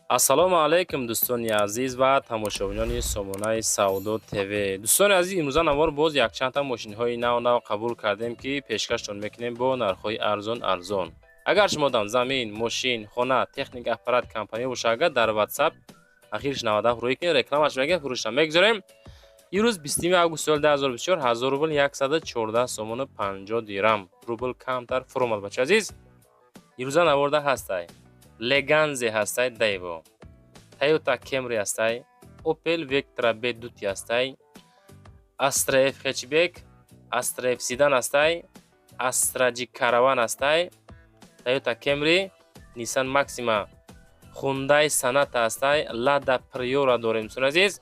ассалому алайкум дӯстони азиз ва тамошобинони сомонаи Саудо ТВ. Дӯстони азиз, имрӯза навор боз якчандта мошинҳои нав қабул кардем, ки пешкаштон мекунем бо нархҳои арзон. Агар шумодам замин, мошин, хона, техника, аппарат компания боша, агар дар WhatsApp ахирш 97 рӯй кунед, рекламаш мегӯем, фурӯшам мегузорем. Имрӯз 20 август соли 2024 1000 рубл 114 сомону 50 дирам. Рубл камтар фурмад бача азиз. имрӯза наворда ҳастай. Leganze ҳастай Daewoo, Toyota Camry ҳастай, Opel Vectra B2 ҳастай, Astra F Hatchback, Astra F Sedan ҳастай, Astra G Caravan ҳастай, Toyota Camry, Nissan Maxima, Hyundai Sonata ҳастай, Lada Priora дорем дӯстон азиз.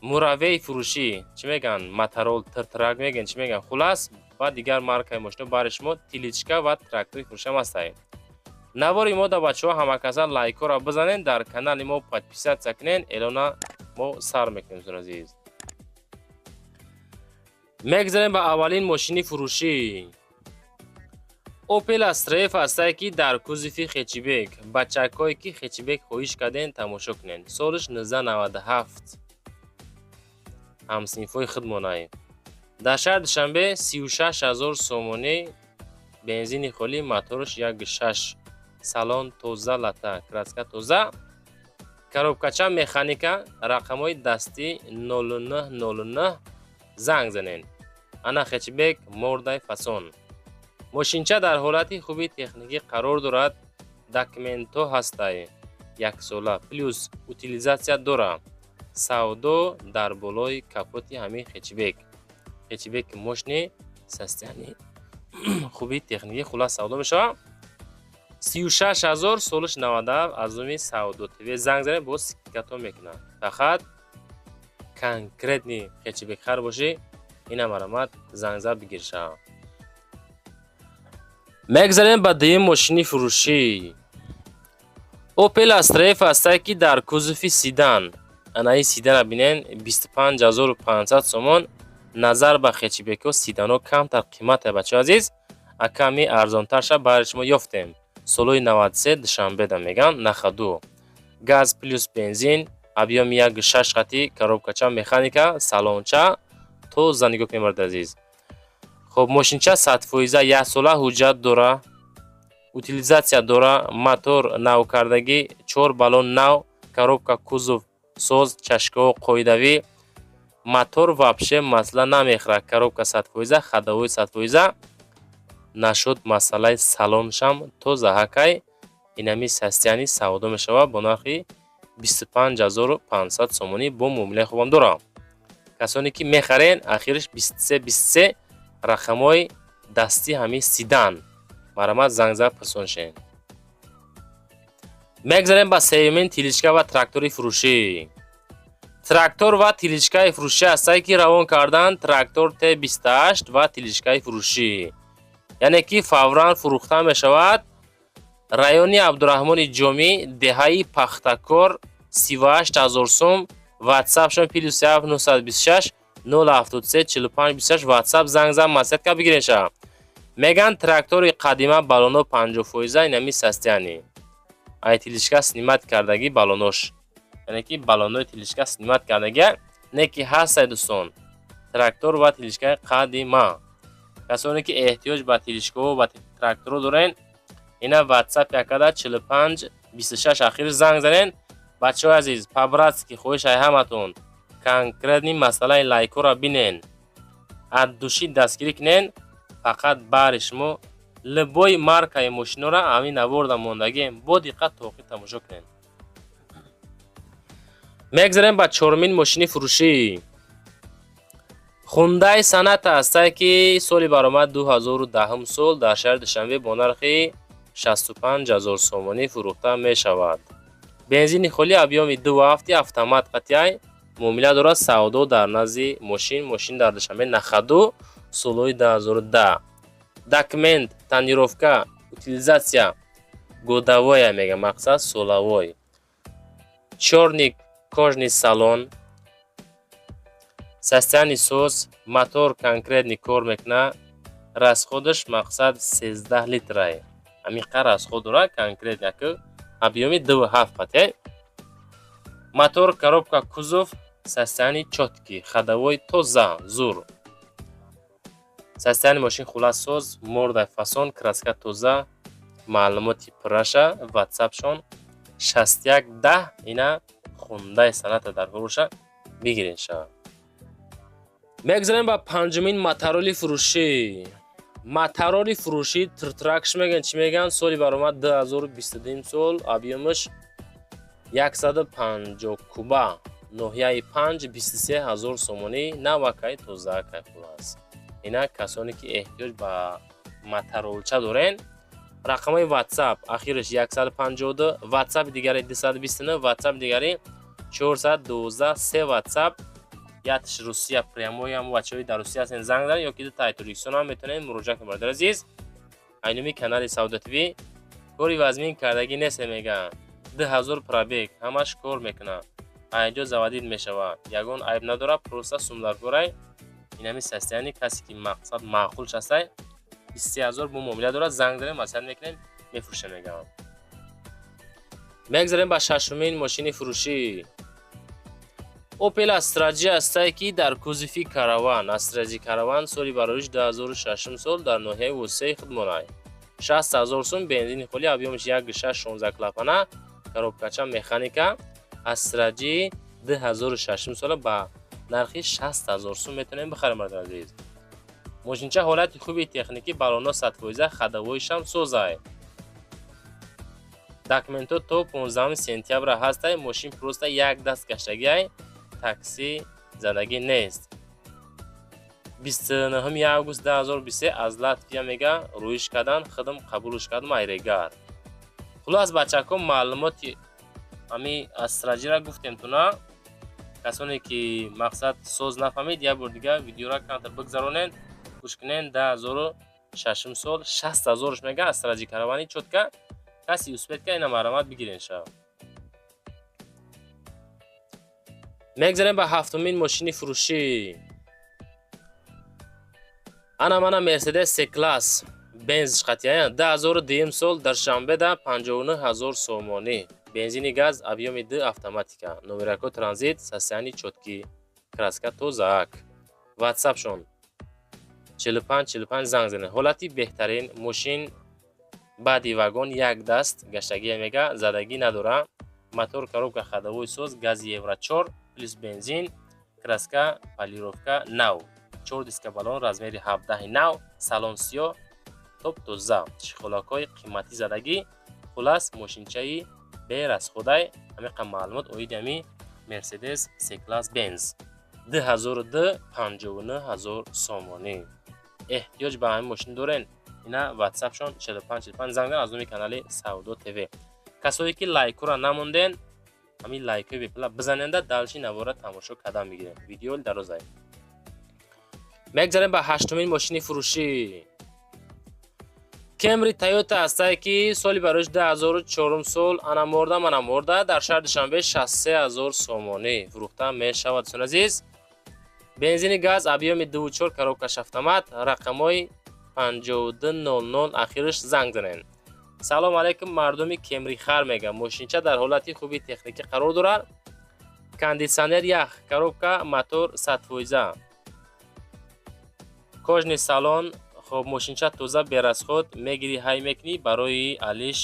Муравей фурӯшӣ чӣ меган? Motorol трак меган чӣ меган? Хулас ба дигар маркаи мошино бари шумо тиличка ва трактори фурӯшам ҳастай. навори мо да бачаҳо ҳамакаса лайкора бизанен, дар канали мо подписатсия кунен, эълона мо сар мекунем дӯстон азиз. мегзарем ба аввалин мошини фурӯшӣ. Opel Astra F ҳастай, ки дар кузуфи хечибек. Бачакҳое ки хечибек хоҳиш карден тамошо кунен. Солиш 1997. ҳамсинфҳои худмонай. дар шаҳри Душанбе 36000 сомонӣ, бензини холӣ, моториш 1.6. салон тоза лата, краска тоза, коробкача механика, рақамҳои дастӣ 0909 занг занен. ана хечбек мордай фасон. мошинча дар ҳолати хуби техникӣ қарор дорад. документҳо ҳастай 1 сола плюс утилизатсия дора. савдо дар болои капоти ҳамин хечбек мошини састяни хуби техникӣ хулас савдо мешавад. 36000 солиш 97 аз уми Саудо ТВ занг занед, бо скидкато мекунад. фақат конкретни хечбек хар боши, ина марамат занг зад бигирша. мегзарем ба дуюм мошини фурӯшӣ. Opel Astra F ҳастай, ки дар кузуфи Sedan. анаи Sedan бинен 25500 сомон. назар ба хечбеко Sedan-о камтар қимата бачаҳо азиз. аками арзонтарша барои шумо ёфтем. солои 93 Душанбе да меган нахаду. газ плюс бензин, объёми 1.6 қати, коробкача механика, салонча то за нигоҳ кунем азиз. хоб мошинча 100% 1 сола ҳуҷҷат дора. утилизатсия дора. мотор нав кардагӣ, 4 баллон нав, коробка кузов соз, чашкаҳо қоидавӣ. мотор вапше масъала намехӯрад. коробка 100%, ходовой 100%. нашуд масъалаи салоншам тоза ҳакай. инами састяни савдо мешавад бо нархи 25500 сомонӣ бо муомилаи хубам дора. касоне ки мехарен ахириш 23 рақамҳои дастӣ ҳамин Sedan. марамат занг зад пурсоншен. мегзарем ба сеюмин тиличка ва трактори фурӯшӣ. трактор ва тиличкаи фурӯшӣ ҳастай, ки равон кардан трактор T28 ва тиличкаи фурӯшӣ. яъне ки фавран фурӯхта мешавад. райони Абдураҳмони Ҷомӣ, деҳаи Пахтакор, 38000 сом. ватсапшон +7 926 073 45 26. ватсап занг зад маслиҳатка бигиреша. меган трактори қадима баллоно 50%, инами састяни. ай тиличка снимат кардагӣ баллонош. яъне ки баллонои тиличка снимат кардагӣ не ки ҳастай дӯстон. трактор ва тиличкаи қадима. касоне ки эҳтиёҷ ба тиличкаҳо ва тракторҳо дорен, ина WhatsApp 145 26 ахир занг занен. бачаҳои азиз, по-братски хоҳишаи ҳаматон, конкретни масъалаи лайкора бинен, аз души дастгирӣ кунен. фақат баъри шумо любой маркаи мошинора ҳамин наворда мондагием, бо диққат тоқӣ тамошо кунен. мегзарем ба чорумин мошини фурӯшӣ. Hyundai Sonata ҳастай, ки соли баромад 2010 сол дар шаҳри Душанбе бо нархи 65000 сомонӣ фурӯхта мешавад. бензини холӣ, объёми 2.7, автомат қатъяй, муомила дорад. савдо дар назди мошин дар Душанбе нахаду, солҳои 2010. документ, тонировка, утилизатсия годовая мега, мақсад солавой. чорник кожни салон, састяни соз, мотор конкретни кор мекунад. расходаш мақсад 13 литрай. ҳамин қадр расход дорад конкретно. объеми 2.7 пате. Мотор, коробка, кузов, состояние четкий, ходовой тоза, зур. Состояние машин хуласоз, морда, фасон, краска тоза, маълумоти пураша, ватсапшон 6110 ина хундай саната дар фурӯша бигирин шава. мегзарем ба панҷумин мотороли фурӯшӣ. мотороли фурӯшӣ тртракш меган чӣ меган? соли баромад 2022 сол, объемаш 150 куба, ноҳияи 5 23000 сомонӣ, навакай тозаакай хулас. ина касоне ки эҳтиёҷ ба моторолча дорен. рақамҳои ватсап ахираш 152, ватсапи дигари 229, ватсапи дигари 412, 3 ватсап. ятш Русия прямой ҳам бачаҳои дар Русия ҳастен занг зарен ё ки тай Туркистон ҳам метавонен муроҷиат кунед. Бародари азиз, айнуми канали Сауда ТВ кори вазмин кардагӣ несе меган. 2000 пробег ҳамаш кор мекуна. айҷо заводид мешавад. ягон айб надора, просто сумларкорай. инами состояние касе ки мақсад маъқул шастай 23000 бо муомила дорад, занг зарем масъалат мекунем, мефурӯшем мегам. мегзарем ба шашумин мошини фурӯшӣ. Opel Astra G ҳастае ки дар кузуфи караван. Astra G караван соли бароиш 2006 сол дар ноҳияи Восеи худмонай. 60000 сум, бензини холӣ, объемаш 1.6 клапана, коробкача механика. Astra G 2006 сола ба нархи 60000 сум метавонем бихарем. бародари азиз, мошинча ҳолати хуби техникӣ, балоно 100%, ходовойшам созай. документҳо то 15 сентябр ҳастай. мошин просто як даст гаштагиай, такси задагӣ нест. 29 август 2023 аз Латвия мега рӯиш кардан, хидм қабулш кардам айрегар. хулос бачако маълумоти ами Astra G-ра гуфтем туна. касоне ки мақсад соз нафаҳмид, як бор дига видеора камтар бигзаронен, гӯш кунен. 2006 сол 60000 мега Astra G каравани чотка. каси успед ка ина маромат бигирен шав. мегзарем ба ҳафтумин мошини фурӯшӣ. ана мана Mercedes C-Class бенз қатия 2002 сол дар Шамбеда 59000 сомонӣ, бензини газ, объеми 2 автоматика, номерако транзит, состояние чотки, краска тозаак. ватсапшон 4545 занг занед. ҳолати беҳтарин мошин. баъди вагон як даст гаштагӣ мега, задагӣ надора. мотор, коробка ходовой соз, гази евро 4 плюс бензин, краска полировка нав, 4 диска балон размери 17 нав, салон сиёҳ, топ тоза, шихолакҳои қиматӣ задагӣ. хулас мошинчаи беразходай. ҳамиқа маълумот оиди ҳами Mercedes C-Class Benz 2002 59000 сомонӣ. эҳтиёҷ ба ҳамин мошин дорен? ина ватсапшон 4545 занг зарен аз номи канали Сауда ТВ. касое ки лайкора намонден, ҳамин лайкои бепла бизаненда далши навора тамошо кардан мегирем. видео дарозай. мегзарем ба ҳаштумин мошини фурӯшӣ. Camry Toyota ҳастае ки соли бароиш 2004 сол, анаморда манаморда дар шаҳри Душанбе 63000 сомонӣ фурӯхта мешавад. дӯстон азиз, бензини газ, объеми 2.4, коробкаш автомат, рақамҳои 5200 ахираш занг занен. салом алейкум мардуми Camry хар мегам. мошинча дар ҳолати хуби техникӣ қарор дорад. кондитсионер ях, коробка, мотор 100%, кожни салон. хоб мошинча тоза беразход, мегири ҳай мекунӣ. барои алиш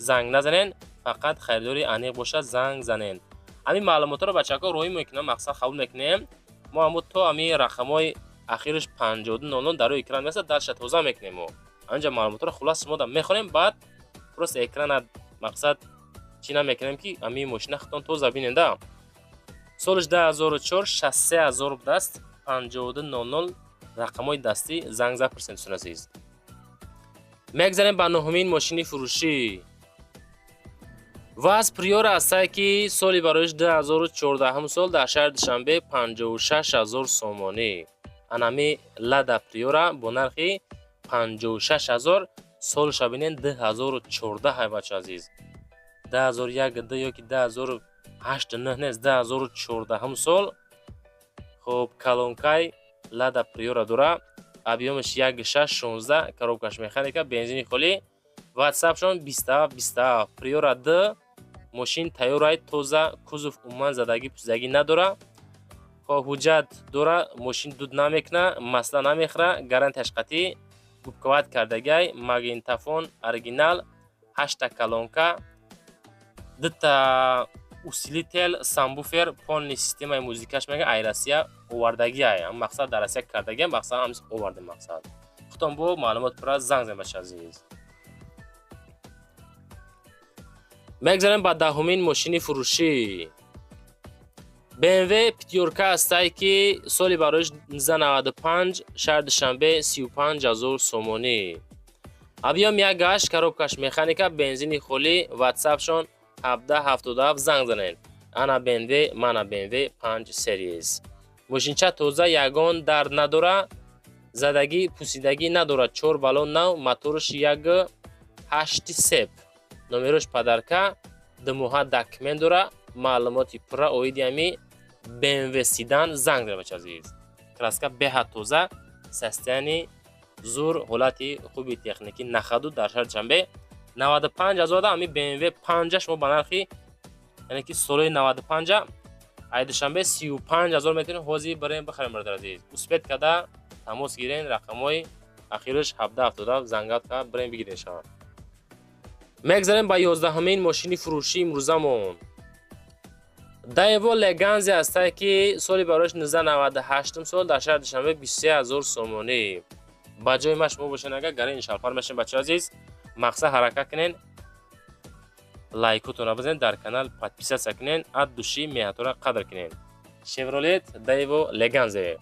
занг назанен, фақат харидори аниқ бошад занг занен. ҳамин маълумотро бачаҳо роҳӣ мекунам, мақсад қабул мекунем. мо ҳамун то ҳамин рақамҳои ахираш 5200 дар рӯи экран места далша тоза мекунем. мо анҷа маълумотро хулас шумо да мехонем, баъд просто экрана мақсад чӣ намекунем ки ҳамин мошина хитон тоза биненда. солиш 2004 63000 будааст, 5200 рақамҳои дастӣ занг запирсен. дӯстон азиз, мегзарем ба нуҳумин мошини фурӯшӣ. ваз Priora ҳастае ки соли бароиш 2014 сол дар шаҳри Душанбе 56000 сомонӣ. анами Lada Priora бо нархи 56000, солша бинен 2014 ҳай бачаҳо азиз. 2001 ёки 2008 нест, 2014 сол. хоб калонкай Lada Priora дора, объемаш 1.616, коробкаш механика, бензини холӣ. ватсапшон 27 Priora D ماشین تیار تازه، کوزوف عموما زدگی پوسیدگی نداره. خب حجت داره، ماشین دود نمیکنه، مسئله نمیخوره، گارانتیش قطعی، گوبکوات کردگی، ماگنتوفون اورجینال، 8 کلونکا، 2 усилитель самбуфер, полный системой музикаш мега айрасия овардагӣ ай. Мақсад дар Россия кардагӣ, мақсад ҳамис оварди мақсад. Хутон бо маълумот пура занг зан бача азиз. мегзарем ба даҳумин мошини фурӯшӣ. BMW пятёрка астае ки соли бароиш 1995, шаҳри Душанбе 35,000 сомонӣ. Объем 1 гашт, коробкаш механика, бензини холӣ, WhatsApp-шон 1777 занг занед. Ана BMW, мана BMW 5 series. Мошинча тоза, ягон дард надора, задагӣ, пусидагӣ надора, 4 баллон нав, моторш 1.8 сеп. Номерош падарка, 2 моҳа документ дора, маълумоти пурра оиди ами BMW Sedan занг занед бача азиз. Краска беҳад тоза, состоянии зур, ҳолати хуби техникӣ нахаду дар шаҳри Душанбе. 95,000 ами BMW 5 шумо ба нархи, яъне ки солаи 95 ай Душанбе 35,000 метавонед ҳозир барем бихарем бародар азиз. успед карда тамос гирен, рақамҳои ахираш 1777 зангат карда барем бигирен шава. мегзарем ба 11-ҳамин мошини фурӯшии имрӯзамон. Daewoo Leganzi астае ки соли бароиш 1998 сол дар шаҳри Душанбе 23,000 сомонӣ. ба ҷои ма шумо бошен, агар гарин иншаллоҳ мешин бачаҳо азиз, мақсад ҳаракат кунен, лайкотонро бизанед, дар канал подписатсия кунен, ад души меҳнатонро қадр кунен. Chevrolet Daewoo Leganzi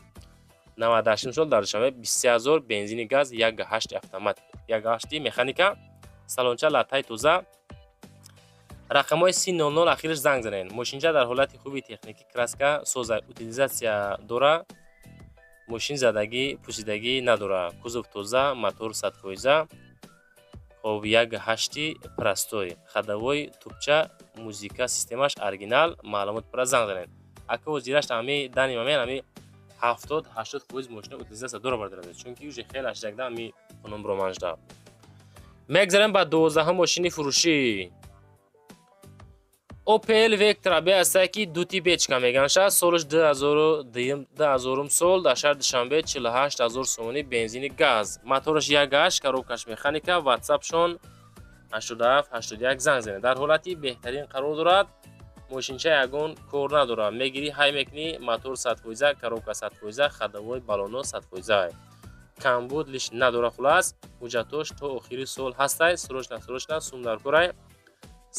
98 сол дар Душанбе 23,000, бензини газ, 1.8 автомат, 1.8 механика, салонча латаи тоза. рақамҳои 3000 ахираш занг занед. мошинча дар ҳолати хуби техникӣ, краска соза, утилизатсия дора, мошин задагӣ, пусидагӣ надора, кузов тоза, мотор 100%, хоб 1.8 простой, ходовой, тупча, музика системаш оригинал, маълумот пура занг занед. ака озираш ами дани мамен ами 70-80% мошина утилизатсия дора бардорад, чунки уже хеле ашдагда ами номро манжда. мегзарем ба 12 мошини фурӯшӣ. Opel Vectra B астае ки ду типечка меганша, солаш 2000 сол дар шаҳри Душанбе 48,000 сомонӣ, бензини газ, мотораш 1.8, коробкаш механика, WhatsApp-шон 8781 занг занед. дар ҳолати беҳтарин қарор дорад, мошинча ягон кор надорад, мегирӣ ҳай мекунӣ, мотор 100%, коробка 100%, ходовой, баллоно 100%. камбуд лиш надора, хулас ҳуҷҷатош то охири сол ҳастай, срочна сум дар корай.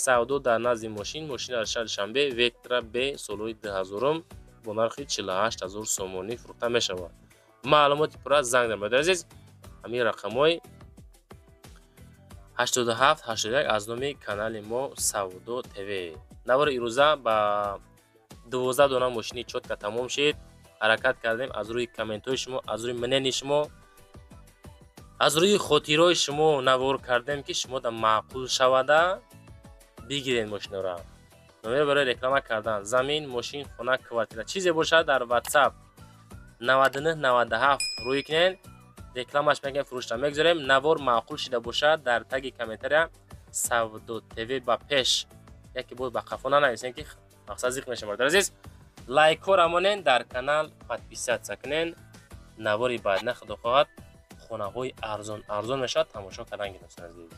савдо дар назди мошин, мошина дар шаҳри Душанбе Vectra B солҳои 2000 бо нархи 48,000 сомонӣ фурӯхта мешавад. маълумоти пурра занг занед баъд азиз. ҳамин рақамҳои 8781 аз номи канали мо Савдо ТВ. навори ирӯза ба 12 дона мошини чотка тамом шид. ҳаракат кардем аз рӯи комментҳои шумо, аз рӯи мнени шумо, аз рӯи хотирҳои шумо навор кардем ки шумо да маъқул шавада бигирен мошинаро. номер барои реклама кардан, замин, мошин, хона, квартира, чизе бошад дар WhatsApp 9997 рӯй кунен, рекламаш мекунем, фурӯшта мегзорем. навор маъқул шида бошад дар таги комментария Савдо ТВ ба пеш яке бор ба қафо нанависен ки мақсад зиқ мешавад. баъд азиз лайкҳоро монен, дар канал подписатсия кунен. навори баъд на худо хоҳад хонаҳои арзон мешавад, тамошо кардан гирифтед азиз.